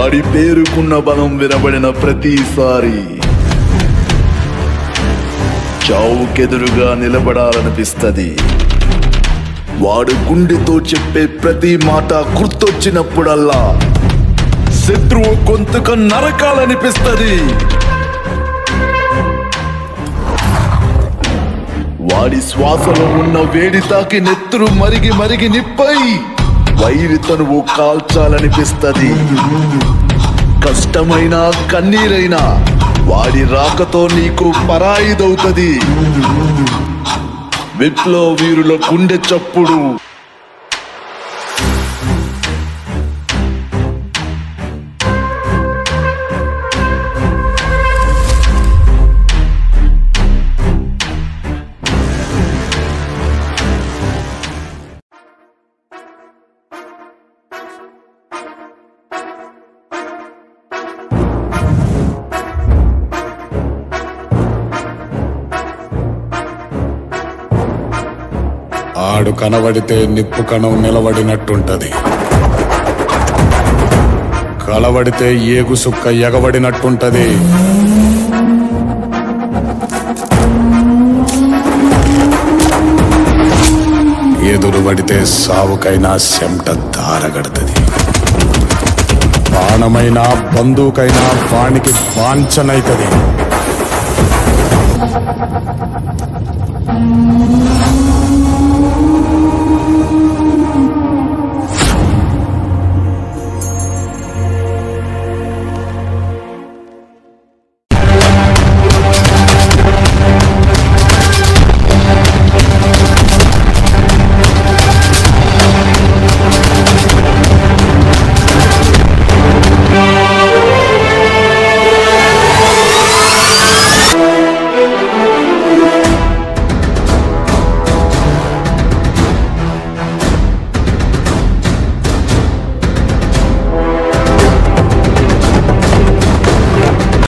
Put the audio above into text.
వాడి పేరుకున్న బలం వినబడిన ప్రతిసారి చావుకెదురుగా నిలబడాలనిపిస్తది. వాడు గుండెతో చెప్పే ప్రతి మాట గుర్తొచ్చినప్పుడల్లా శత్రువు గొంతుక నరకాలనిపిస్తది. వాడి శ్వాసలో ఉన్న వేడి తాకి నెత్తురు మరిగి మరిగి నిప్పై వైరి తనువు కాల్చాలనిపిస్తది. కష్టమైన కన్నీరైనా వాడి రాకతో నీకు పరాయిదవుతది. విప్లవ వీరుల గుండె చప్పుడు ఆడు కనబడితే నిప్పు కణం నిలబడినట్టుంటది, కలబడితే ఏగు సుక్క ఎగబడినట్టుంటది. ఎదురుబడితే సావుకైనా చెమట దారగడుతుంది. బాణమైనా బందూకైనా వానికి వాంఛనైతది.